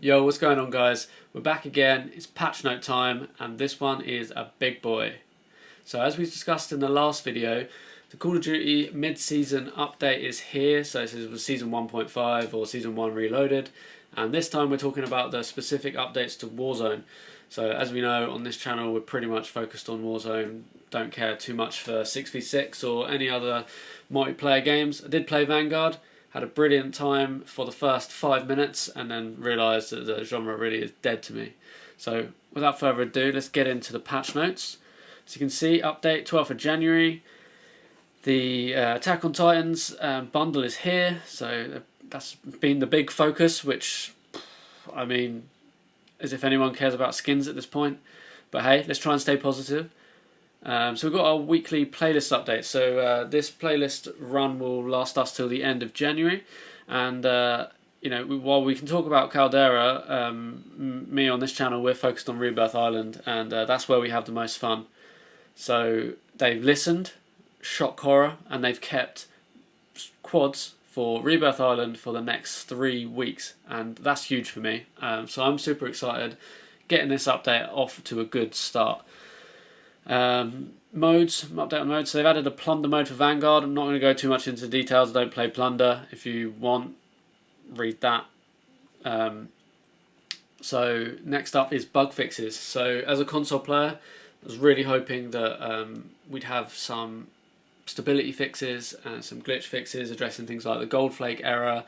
Yo, what's going on, guys? We're back again. It's patch note time, and this one is a big boy. So as we discussed in the last video, the Call of Duty mid-season update is here. So this is season 1.5 or season 1 reloaded, and this time we're talking about the specific updates to Warzone. So as we know, on this channel we're pretty much focused on Warzone. Don't care too much for 6v6 or any other multiplayer games. I did play Vanguard. Had a brilliant time for the first 5 minutes and then realised that the genre really is dead to me. So without further ado, let's get into the patch notes. So you can see, update 12th of January. The Attack on Titans bundle is here, so that's been the big focus, which, I mean, as if anyone cares about skins at this point. But hey, let's try and stay positive. So we've got our weekly playlist update. So this playlist run will last us till the end of January, and while we can talk about Caldera, me on this channel, we're focused on Rebirth Island, and that's where we have the most fun. So they've listened, shock horror, and they've kept quads for Rebirth Island for the next 3 weeks, and that's huge for me. So I'm super excited getting this update off to a good start. Update on modes. So they've added a plunder mode for Vanguard. I'm not going to go too much into details. I don't play plunder. If you want, read that. So next up is bug fixes. So as a console player, I was really hoping that we'd have some stability fixes and some glitch fixes addressing things like the Goldflake error.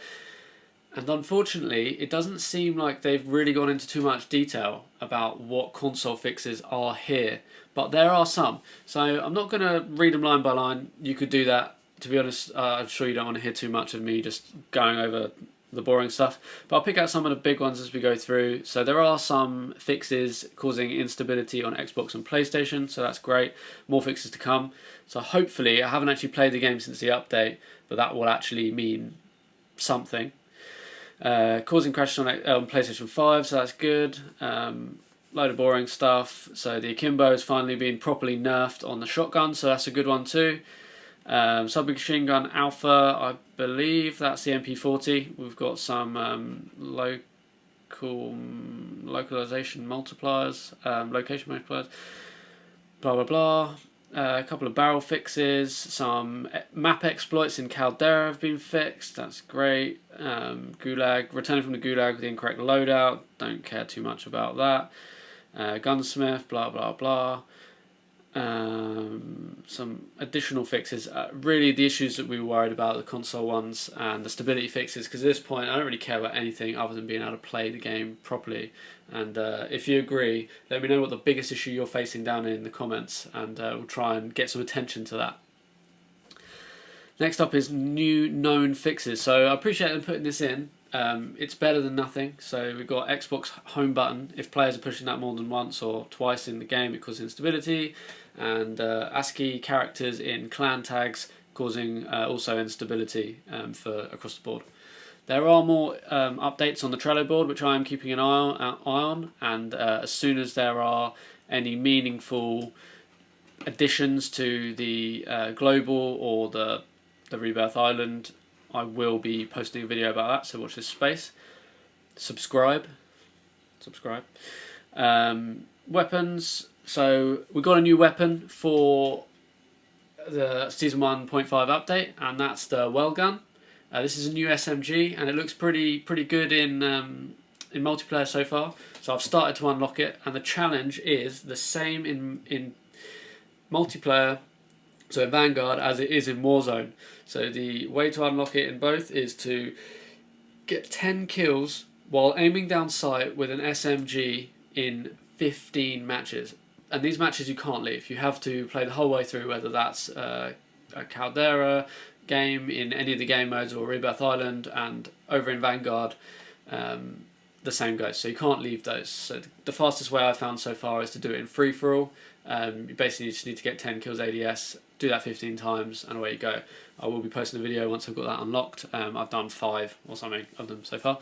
And unfortunately, it doesn't seem like they've really gone into too much detail about what console fixes are here. But there are some. So I'm not going to read them line by line. You could do that. To be honest, I'm sure you don't want to hear too much of me just going over the boring stuff. But I'll pick out some of the big ones as we go through. So there are some fixes causing instability on Xbox and PlayStation. So that's great. More fixes to come. So hopefully, I haven't actually played the game since the update, but that will actually mean something. Causing crashes on PlayStation 5, so that's good. Load of boring stuff. So the Akimbo has finally been properly nerfed on the shotgun, so that's a good one too. Submachine gun alpha, I believe that's the MP40. We've got some localization multipliers, location multipliers, blah blah blah. A couple of barrel fixes, some map exploits in Caldera have been fixed, that's great. Gulag, returning from the Gulag with the incorrect loadout, don't care too much about that. Gunsmith, blah blah blah. Some additional fixes. Really the issues that we were worried about, the console ones and the stability fixes, because at this point I don't really care about anything other than being able to play the game properly. And if you agree, let me know what the biggest issue you're facing down in the comments, and we'll try and get some attention to that. Next up is new known fixes. So I appreciate them putting this in. It's better than nothing. So we've got Xbox home button. If players are pushing that more than once or twice in the game, it causes instability. And ASCII characters in clan tags causing also instability for across the board. There are more updates on the Trello board, which I am keeping an eye on, and as soon as there are any meaningful additions to the global or the Rebirth Island, I will be posting a video about that, so watch this space. Subscribe. Weapons. So we got a new weapon for the Season 1.5 update, and that's the Weld Gun. This is a new SMG, and it looks pretty good in multiplayer so far. So I've started to unlock it, and the challenge is the same in multiplayer, so in Vanguard, as it is in Warzone. So the way to unlock it in both is to get 10 kills while aiming down sight with an SMG in 15 matches. And these matches you can't leave. You have to play the whole way through, whether that's a Caldera game in any of the game modes or Rebirth Island, and over in Vanguard the same goes. So you can't leave those. So the fastest way I've found so far is to do it in free-for-all. You basically just need to get 10 kills ADS, do that 15 times, and away you go. I will be posting a video once I've got that unlocked. I've done 5 or something of them so far.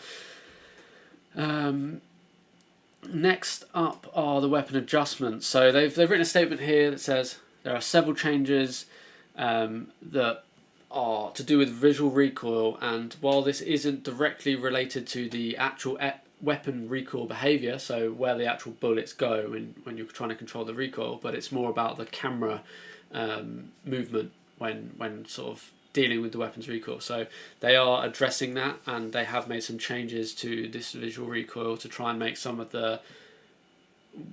Next up are the weapon adjustments. So they've written a statement here that says there are several changes that are to do with visual recoil, and while this isn't directly related to the actual weapon recoil behavior, so where the actual bullets go when you're trying to control the recoil, but it's more about the camera movement when sort of dealing with the weapon's recoil. So they are addressing that, and they have made some changes to this visual recoil to try and make some of the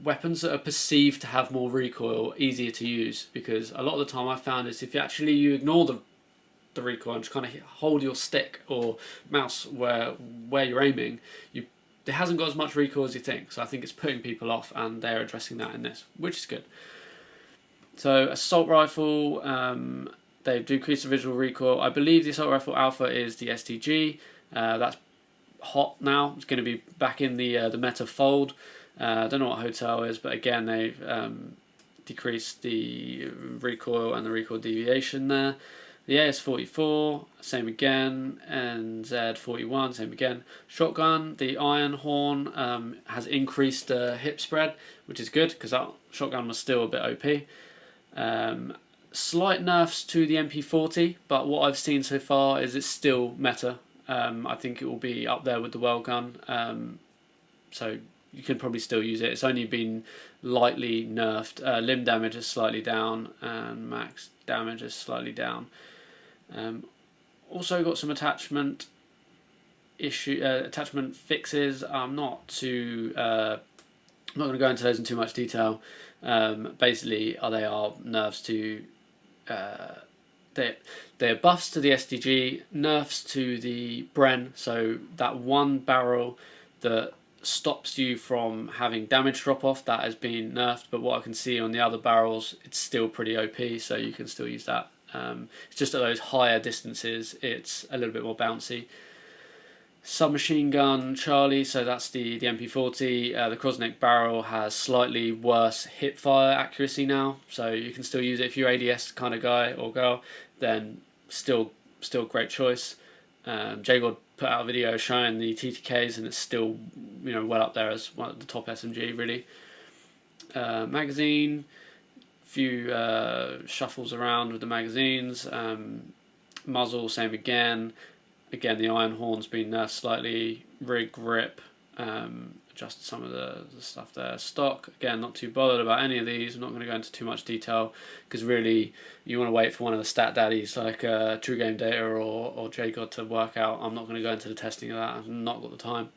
weapons that are perceived to have more recoil easier to use, because a lot of the time I found is if you ignore the recoil and just kind of hold your stick or mouse where you're aiming, it hasn't got as much recoil as you think. So I think it's putting people off, and they're addressing that in this, which is good. So assault rifle, they've decreased the visual recoil. I believe the assault rifle alpha is the STG. That's hot now. It's going to be back in the meta fold. I don't know what hotel is, but again they've decreased the recoil and the recoil deviation there. The AS-44, same again, and Z-41, same again. Shotgun, the iron horn has increased the hip spread, which is good because that shotgun was still a bit OP. Slight nerfs to the MP40, but what I've seen so far is it's still meta. I think it will be up there with the Weld Gun, so you can probably still use it. It's only been lightly nerfed. Limb damage is slightly down, and max damage is slightly down. Also got some attachment fixes. I'm not going to go into those in too much detail. Basically, they are nerfs to they're buffs to the SDG, nerfs to the Bren. So that one barrel that stops you from having damage drop off, that has been nerfed. But what I can see on the other barrels, it's still pretty OP, so you can still use that. It's just at those higher distances, it's a little bit more bouncy. Submachine gun Charlie, so that's the MP40. The Krosnick barrel has slightly worse hip fire accuracy now, so you can still use it if you're ADS kind of guy or girl. Then still great choice. J-God put out a video showing the TTKs, and it's still well up there as one of the top SMG really. Magazine. Few shuffles around with the magazines. Muzzle, same again. Again, the iron horn's been nerfed slightly. Rig grip, adjusted some of the stuff there. Stock, again, not too bothered about any of these. I'm not going to go into too much detail because really you want to wait for one of the stat daddies like True Game Data or J-God to work out. I'm not going to go into the testing of that. I've not got the time.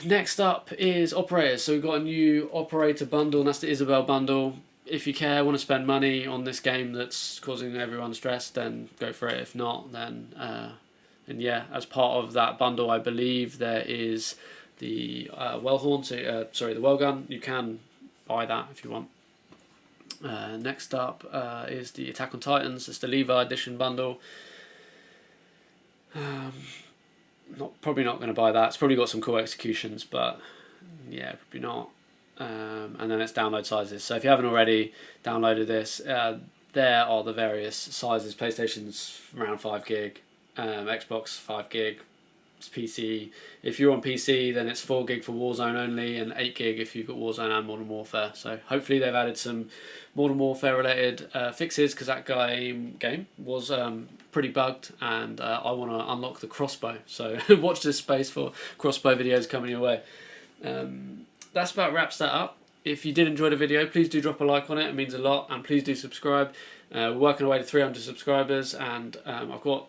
Next up is operators. So we've got a new operator bundle, and that's the Isabel bundle. If you want to spend money on this game that's causing everyone stress, then go for it. If not, then yeah, as part of that bundle, I believe there is the the Weld Gun. You can buy that if you want. Next up is the Attack on Titans. It's the Levi Edition bundle. Probably not going to buy that. It's probably got some cool executions, but yeah, probably not. And then it's download sizes. So if you haven't already downloaded this, there are the various sizes. PlayStation's around 5 gig, Xbox 5 gig, it's PC. If you're on PC, then it's 4 gig for Warzone only, and 8 gig if you've got Warzone and Modern Warfare. So hopefully they've added some Modern Warfare related fixes, because that game was pretty bugged, and I want to unlock the crossbow. So watch this space for crossbow videos coming your way. That's about wraps that up. If you did enjoy the video, please do drop a like on it. It means a lot, and please do subscribe. We're working our way to 300 subscribers, and I've got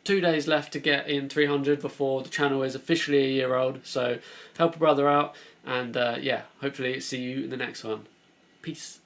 2 days left to get in 300 before the channel is officially a year old. So help a brother out, and yeah, hopefully see you in the next one. Peace.